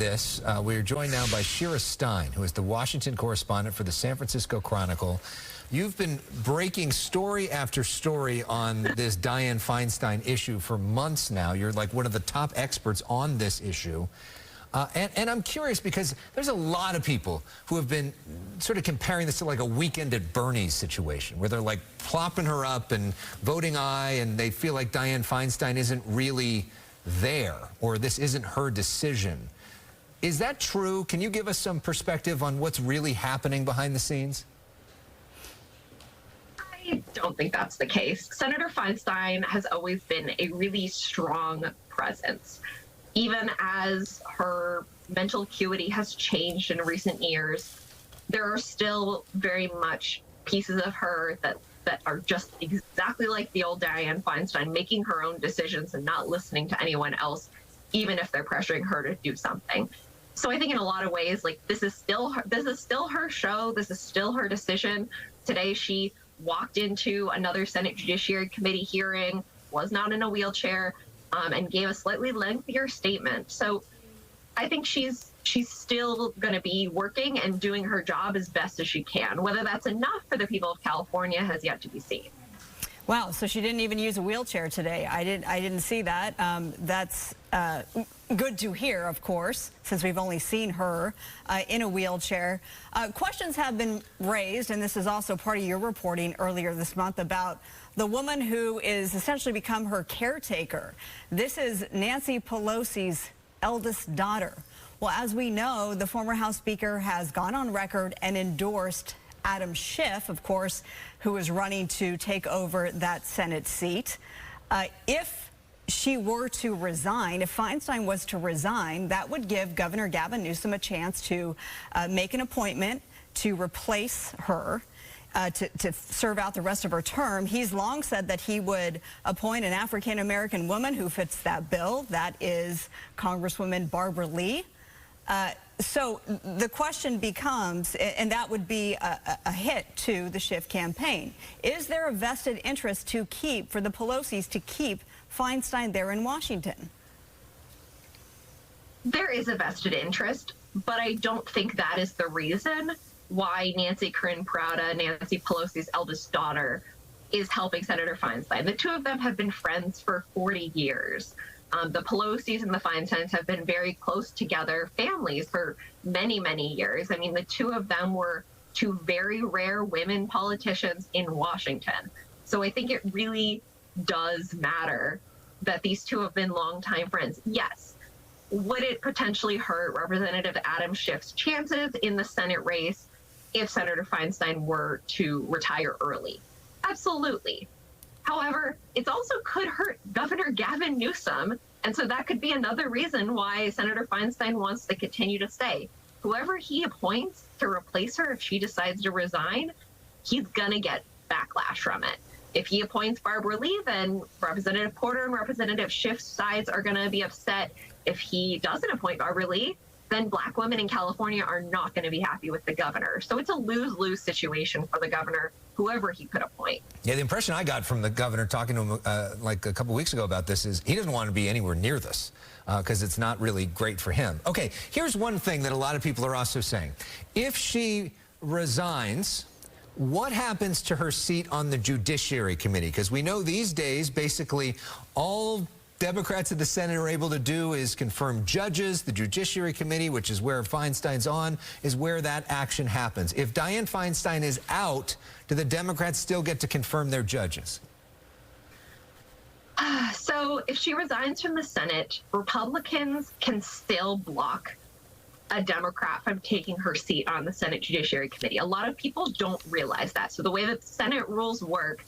this. We're joined now by Shira Stein, who is the Washington correspondent for the San Francisco Chronicle. You've been breaking story after story on this Dianne Feinstein issue for months now. You're like one of the top experts on this issue. And I'm curious because there's a lot of people who have been sort of comparing this to like a Weekend at Bernie's situation, where they're like plopping her up and voting aye, and they feel like Dianne Feinstein isn't really there, or this isn't her decision. Is that true? Can you give us some perspective on what's really happening behind the scenes? I don't think that's the case. Senator Feinstein has always been a really strong presence. Even as her mental acuity has changed in recent years, there are still very much pieces of her that are just exactly like the old Dianne Feinstein, making her own decisions and not listening to anyone else, even if they're pressuring her to do something. So I think in a lot of ways, like this is still her show. This is still her decision. Today she walked into another Senate Judiciary Committee hearing, was not in a wheelchair, and gave a slightly lengthier statement. So I think she's still going to be working and doing her job as best as she can. Whether that's enough for the people of California has yet to be seen. Wow, so she didn't even use a wheelchair today. I didn't see that. That's good to hear, of course, since we've only seen her in a wheelchair. Questions have been raised, and this is also part of your reporting earlier this month, about the woman who is essentially become her caretaker. This is Nancy Pelosi's eldest daughter. Well, as we know, the former House Speaker has gone on record and endorsed Adam Schiff, of course, who is running to take over that Senate seat. If she were to resign, if Feinstein was to resign, that would give Governor Gavin Newsom a chance to make an appointment to replace her, to serve out the rest of her term. He's long said that he would appoint an African-American woman who fits that bill. That is Congresswoman Barbara Lee. So the question becomes, and that would be a hit to the Schiff campaign, is there a vested interest to keep, for the Pelosis to keep Feinstein there in Washington? There is a vested interest, but I don't think that is the reason why Nancy Corinne Prouda, Nancy Pelosi's eldest daughter, is helping Senator Feinstein. The two of them have been friends for 40 years. The Pelosis and the Feinsteins have been very close together, families, for many, many years. I mean, the two of them were two very rare women politicians in Washington. So I think it really does matter that these two have been longtime friends. Yes, would it potentially hurt Representative Adam Schiff's chances in the Senate race if Senator Feinstein were to retire early? Absolutely. However, it also could hurt Governor Gavin Newsom, and so that could be another reason why Senator Feinstein wants to continue to stay. Whoever he appoints to replace her, if she decides to resign, he's going to get backlash from it. If he appoints Barbara Lee, then Representative Porter and Representative Schiff's sides are going to be upset. If he doesn't appoint Barbara Lee, then Black women in California are not going to be happy with the governor. So it's a lose-lose situation for the governor, whoever he could appoint. Yeah, the impression I got from the governor talking to him like a couple weeks ago about this is he doesn't want to be anywhere near this because it's not really great for him. Okay, here's one thing that a lot of people are also saying. If she resigns, what happens to her seat on the Judiciary Committee? Because we know these days, basically, all Democrats in the Senate are able to do is confirm judges. The Judiciary Committee, which is where Feinstein's on, is where that action happens. If Dianne Feinstein is out, do the Democrats still get to confirm their judges? So if she resigns from the Senate, Republicans can still block a Democrat from taking her seat on the Senate Judiciary Committee. A lot of people don't realize that. So the way that Senate rules work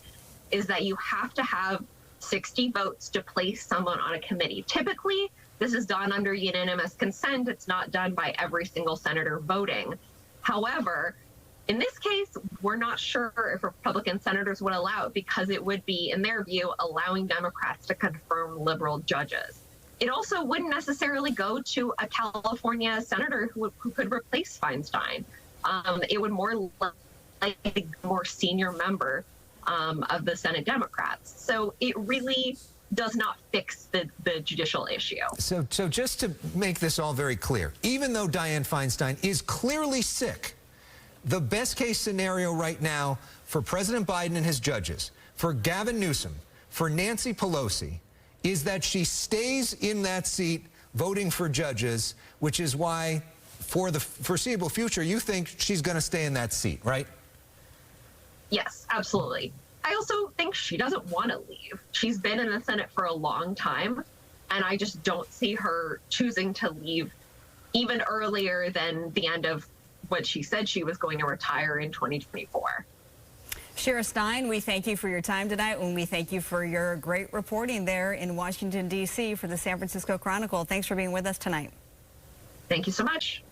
is that you have to have 60 votes to place someone on a committee. Typically, this is done under unanimous consent. It's not done by every single senator voting. However, in this case, we're not sure if Republican senators would allow it because it would be, in their view, allowing Democrats to confirm liberal judges. It also wouldn't necessarily go to a California senator who could replace Feinstein. It would more likely a more senior member of the Senate Democrats. So it really does not fix the judicial issue. So just to make this all very clear, even though Dianne Feinstein is clearly sick, the best case scenario right now for President Biden and his judges, for Gavin Newsom, for Nancy Pelosi, is that she stays in that seat voting for judges, which is why for the foreseeable future, you think she's going to stay in that seat, right? Yes, absolutely. I also think she doesn't want to leave. She's been in the Senate for a long time, and I just don't see her choosing to leave even earlier than the end of what she said she was going to retire in 2024. Shira Stein, we thank you for your time tonight, and we thank you for your great reporting there in Washington, D.C. for the San Francisco Chronicle. Thanks for being with us tonight. Thank you so much.